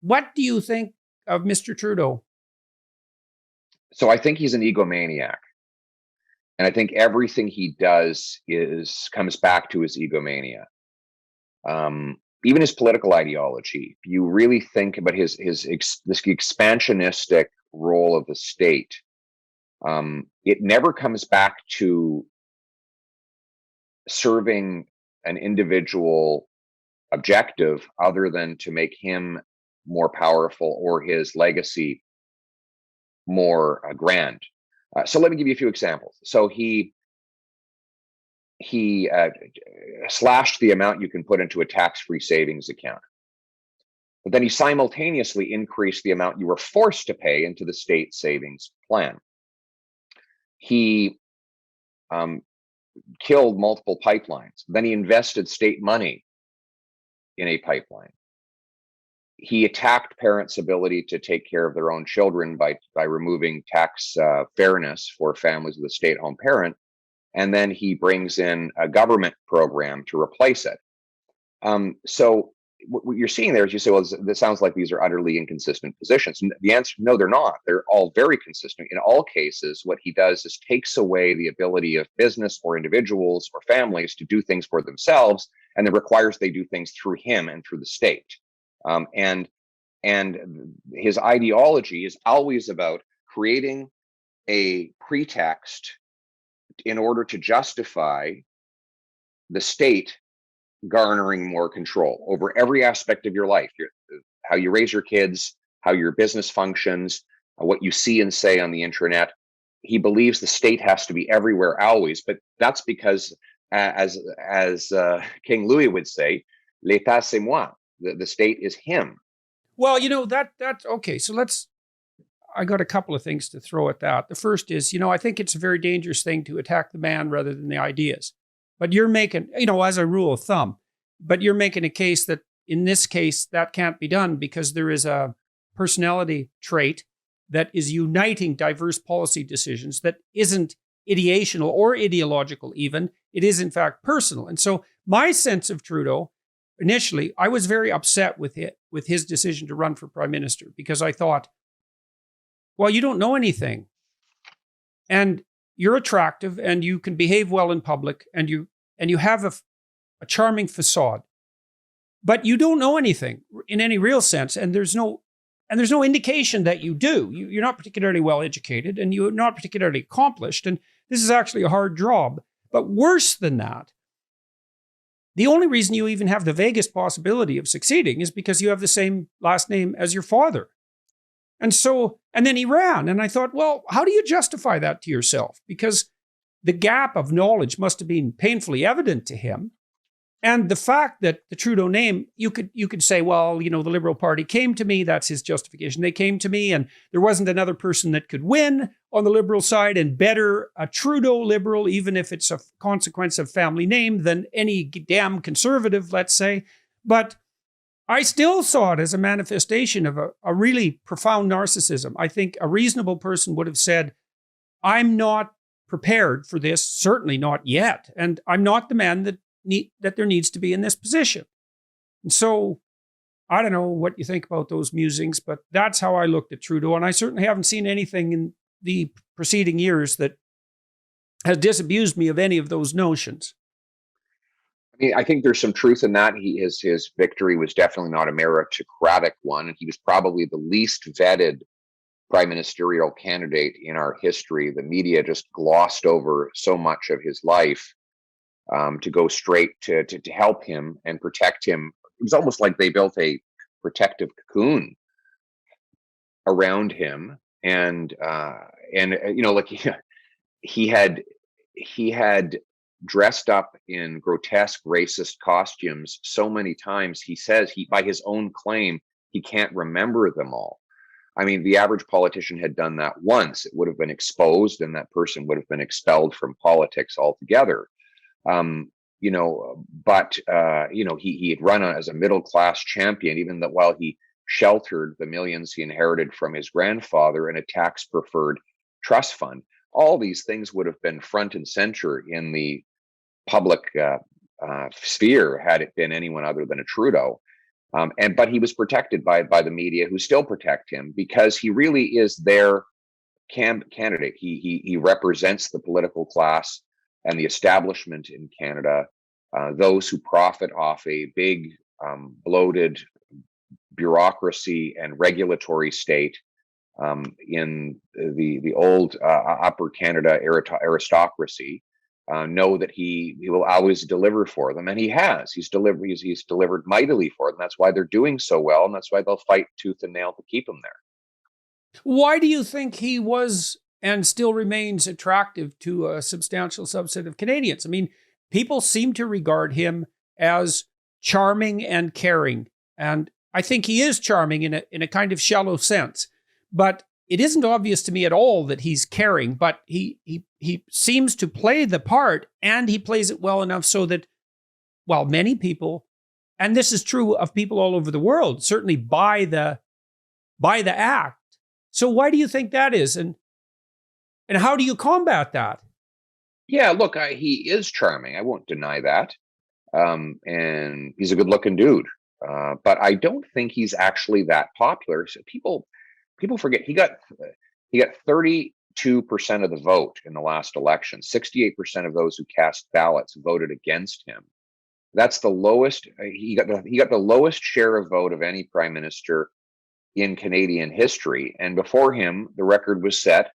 What do you think of Mr. Trudeau? So I think he's an egomaniac. And I think everything he does comes back to his egomania. Even his political ideology. If you really think about this expansionistic role of the state, it never comes back to serving an individual objective other than to make him more powerful or his legacy more grand. So let me give you a few examples. So he slashed the amount you can put into a tax-free savings account. But then he simultaneously increased the amount you were forced to pay into the state savings plan. He killed multiple pipelines. Then he invested state money in a pipeline. He attacked parents' ability to take care of their own children by removing tax fairness for families with a stay-at-home parent. And then he brings in a government program to replace it. So what you're seeing there is you say, well, this sounds like these are utterly inconsistent positions. And the answer, no, they're not. They're all very consistent. In all cases, what he does is takes away the ability of business or individuals or families to do things for themselves, and then requires they do things through him and through the state. And his ideology is always about creating a pretext in order to justify the state garnering more control over every aspect of your life, how you raise your kids, how your business functions, what you see and say on the internet. He believes the state has to be everywhere always, but that's because, as King Louis would say, "L'État c'est moi." The state is him. Well, that's okay. So I got a couple of things to throw at that. The first is, I think it's a very dangerous thing to attack the man rather than the ideas. But you're making, as a rule of thumb, but you're making a case that in this case, that can't be done because there is a personality trait that is uniting diverse policy decisions that isn't ideational or ideological even. It is in fact personal. And so my sense of Trudeau, initially, I was very upset with his decision to run for prime minister because I thought, well, you don't know anything. And you're attractive and you can behave well in public and you have a charming facade, but you don't know anything in any real sense. And there's no indication that you do. You're not particularly well educated and you're not particularly accomplished. And this is actually a hard job. But worse than that, the only reason you even have the vaguest possibility of succeeding is because you have the same last name as your father. And then he ran. And I thought, well, how do you justify that to yourself? Because the gap of knowledge must have been painfully evident to him. And the fact that the Trudeau name, you could say, well, the Liberal Party came to me. That's his justification. They came to me and there wasn't another person that could win on the Liberal side and better a Trudeau Liberal, even if it's a consequence of family name, than any damn Conservative, let's say. But I still saw it as a manifestation of a really profound narcissism. I think a reasonable person would have said, I'm not prepared for this, certainly not yet. And I'm not the man that there needs to be in this position. And so I don't know what you think about those musings, but that's how I looked at Trudeau. And I certainly haven't seen anything in the preceding years that has disabused me of any of those notions. I mean, I think there's some truth in that. His victory was definitely not a meritocratic one, and he was probably the least vetted prime ministerial candidate in our history. The media just glossed over so much of his life to go straight to help him and protect him. It was almost like they built a protective cocoon around him, and like he had dressed up in grotesque racist costumes so many times. He says by his own claim, he can't remember them all. I mean, the average politician had done that once. It would have been exposed and that person would have been expelled from politics altogether. But he had run as a middle-class champion, even that while he sheltered the millions he inherited from his grandfather in a tax-preferred trust fund. All these things would have been front and center in the public sphere had it been anyone other than a Trudeau. But he was protected by the media, who still protect him because he really is their candidate. He represents the political class and the establishment in Canada, those who profit off a big, bloated bureaucracy and regulatory state in the old Upper Canada aristocracy. Know that he will always deliver for them, and he has. He's delivered mightily for them. That's why they're doing so well, and that's why they'll fight tooth and nail to keep him there. Why do you think he was and still remains attractive to a substantial subset of Canadians? I mean, people seem to regard him as charming and caring, and I think he is charming in a kind of shallow sense. But it isn't obvious to me at all that he's caring, but he seems to play the part, and he plays it well enough so that, well, many people, and this is true of people all over the world, certainly buy the act. So why do you think that is, and how do you combat that? Yeah, look, he is charming. I won't deny that, and he's a good-looking dude. But I don't think he's actually that popular. So people forget he got 32% of the vote in the last election. 68% of those who cast ballots voted against him. That's the lowest. He got the lowest share of vote of any prime minister in Canadian history. And before him, the record was set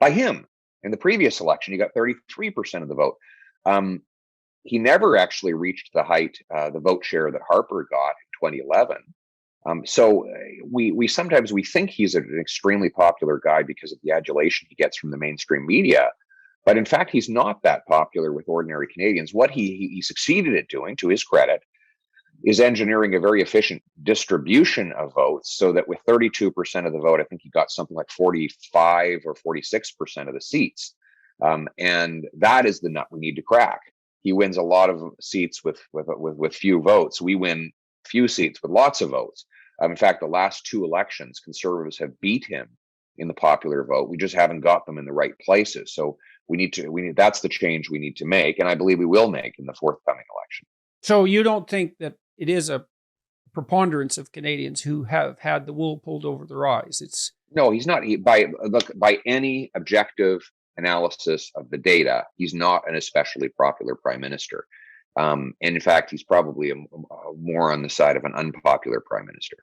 by him in the previous election. He got 33% of the vote. He never actually reached the height, the vote share that Harper got in 2011. So we sometimes think he's an extremely popular guy because of the adulation he gets from the mainstream media, but in fact he's not that popular with ordinary Canadians. What he succeeded at doing, to his credit, is engineering a very efficient distribution of votes, so that with 32% of the vote, I think he got something like 45 or 46% of the seats, and that is the nut we need to crack. He wins a lot of seats with few votes. We win few seats with lots of votes. In fact, the last two elections, Conservatives have beat him in the popular vote. We just haven't got them in the right places. So that's the change we need to make, and I believe we will make in the forthcoming election. So you don't think that it is a preponderance of Canadians who have had the wool pulled over their eyes? No, he's not. By any objective analysis of the data, he's not an especially popular prime minister. And in fact, he's probably more on the side of an unpopular prime minister.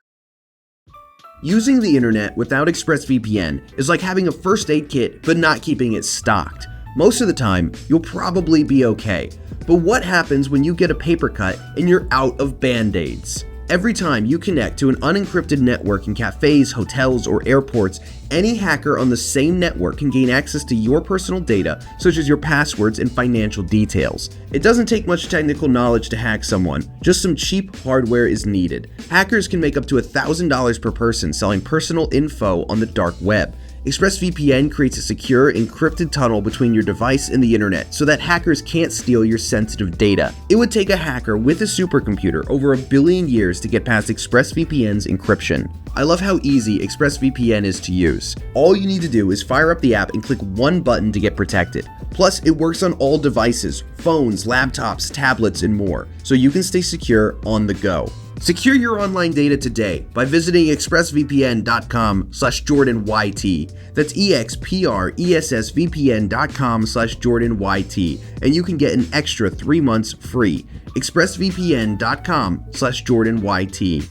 Using the internet without ExpressVPN is like having a first aid kit but not keeping it stocked. Most of the time, you'll probably be okay. But what happens when you get a paper cut and you're out of Band-Aids? Every time you connect to an unencrypted network in cafes, hotels, or airports, any hacker on the same network can gain access to your personal data, such as your passwords and financial details. It doesn't take much technical knowledge to hack someone, just some cheap hardware is needed. Hackers can make up to $1,000 per person selling personal info on the dark web. ExpressVPN creates a secure, encrypted tunnel between your device and the internet so that hackers can't steal your sensitive data. It would take a hacker with a supercomputer over 1 billion years to get past ExpressVPN's encryption. I love how easy ExpressVPN is to use. All you need to do is fire up the app and click one button to get protected. Plus, it works on all devices, phones, laptops, tablets, and more, so you can stay secure on the go. Secure your online data today by visiting expressvpn.com/JordanYT. That's expressvpn.com/JordanYT, and you can get an extra 3 months free. expressvpn.com/JordanYT.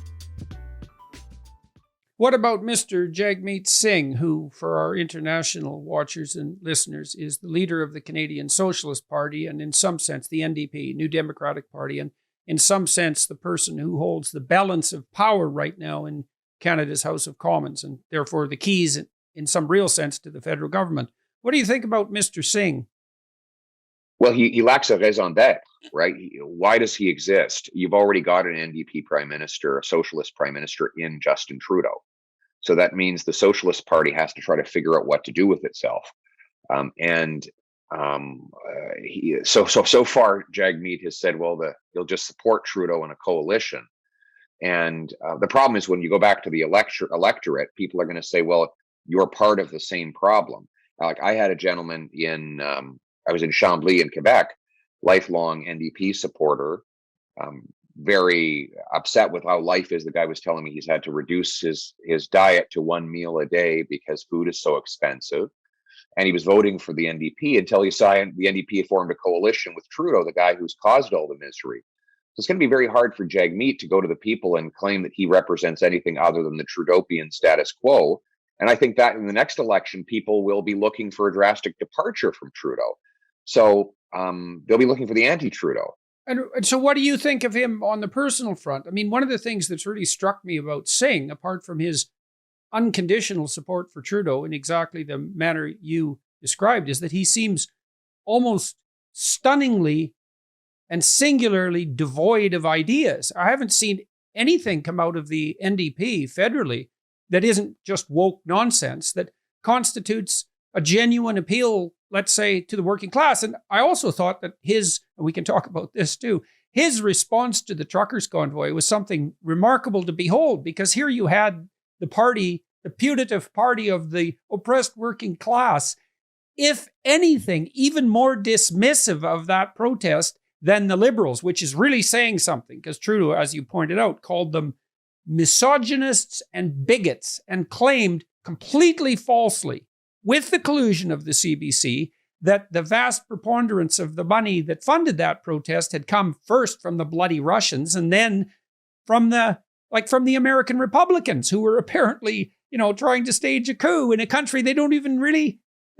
What about Mr. Jagmeet Singh, who, for our international watchers and listeners, is the leader of the Canadian Socialist Party and, in some sense, the NDP, New Democratic Party, and in some sense, the person who holds the balance of power right now in Canada's House of Commons, and therefore the keys, in some real sense, to the federal government. What do you think about Mr. Singh? Well, he lacks a raison d'etre, right? Why does he exist? You've already got an NDP prime minister, a socialist prime minister in Justin Trudeau. So that means the Socialist Party has to try to figure out what to do with itself. So far, Jagmeet has said, well, he'll just support Trudeau in a coalition. And the problem is when you go back to the electorate, people are going to say, well, you're part of the same problem. Like I had a gentleman I was in Chambly in Quebec, lifelong NDP supporter, very upset with how life is. The guy was telling me he's had to reduce his diet to one meal a day because food is so expensive. And he was voting for the NDP until he saw the NDP formed a coalition with Trudeau, the guy who's caused all the misery. So it's going to be very hard for Jagmeet to go to the people and claim that he represents anything other than the Trudeaupian status quo. And I think that in the next election, people will be looking for a drastic departure from Trudeau. So they'll be looking for the anti-Trudeau. And so what do you think of him on the personal front? I mean, one of the things that's really struck me about Singh, apart from his unconditional support for Trudeau in exactly the manner you described, is that he seems almost stunningly and singularly devoid of ideas. I haven't seen anything come out of the NDP federally that isn't just woke nonsense, that constitutes a genuine appeal, let's say, to the working class. And I also thought that and we can talk about this too, his response to the truckers' convoy was something remarkable to behold, because here you had the party, the putative party of the oppressed working class, if anything, even more dismissive of that protest than the Liberals, which is really saying something, because Trudeau, as you pointed out, called them misogynists and bigots and claimed completely falsely, with the collusion of the CBC, that the vast preponderance of the money that funded that protest had come first from the bloody Russians and then from the American Republicans, who were apparently, trying to stage a coup in a country it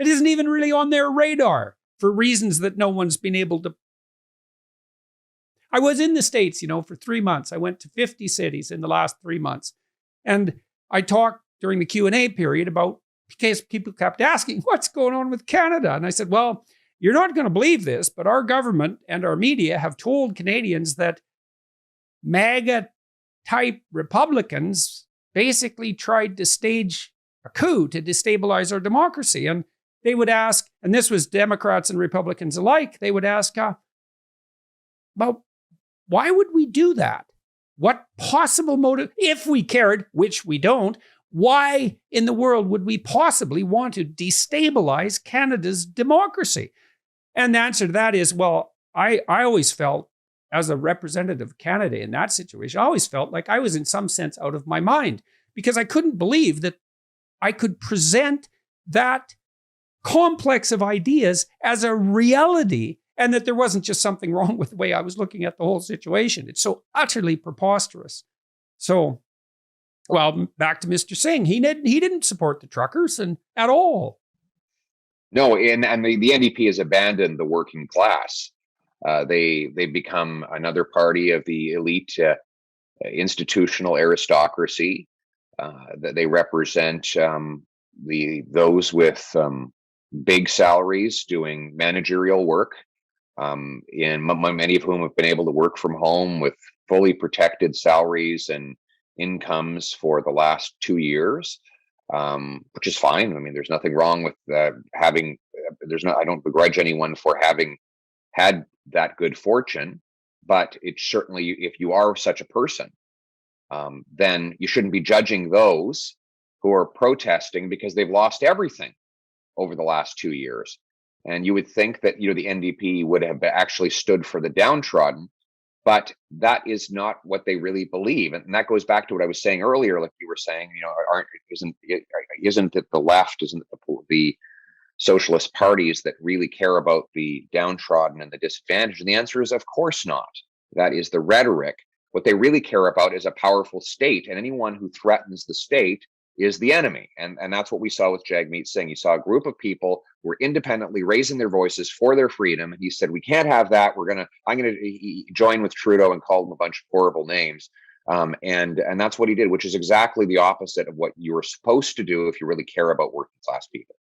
isn't even really on their radar for reasons that no one's been able to. I was in the States, for 3 months. I went to 50 cities in the last 3 months. And I talked during the Q&A period about, because people kept asking, what's going on with Canada? And I said, well, you're not going to believe this, but our government and our media have told Canadians that MAGA-type Republicans basically tried to stage a coup to destabilize our democracy. And they would ask, and this was Democrats and Republicans alike, they would ask, well, why would we do that? What possible motive, if we cared, which we don't, why in the world would we possibly want to destabilize Canada's democracy? And the answer to that is, well, I always felt, as a representative of Canada in that situation, I always felt like I was in some sense out of my mind, because I couldn't believe that I could present that complex of ideas as a reality, and that there wasn't just something wrong with the way I was looking at the whole situation. It's so utterly preposterous. So, well, back to Mr. Singh. He didn't support the truckers at all. No, and the NDP has abandoned the working class. They've become another party of the elite institutional aristocracy. That they represent those with big salaries doing managerial work. Many of whom have been able to work from home with fully protected salaries and incomes for the last 2 years, which is fine. I mean, there's nothing wrong with having. I don't begrudge anyone for having had that good fortune, but it's certainly, if you are such a person, then you shouldn't be judging those who are protesting because they've lost everything over the last 2 years. And you would think that, the NDP would have actually stood for the downtrodden, but that is not what they really believe. And that goes back to what I was saying earlier, like you were saying, isn't it the left, isn't it the socialist parties that really care about the downtrodden and the disadvantaged? And the answer is, of course not. That is the rhetoric. What they really care about is a powerful state, and anyone who threatens the state is the enemy. And that's what we saw with Jagmeet Singh. You saw a group of people who were independently raising their voices for their freedom. And he said, we can't have that. I'm going to join with Trudeau and call them a bunch of horrible names. And that's what he did, which is exactly the opposite of what you were supposed to do if you really care about working class people.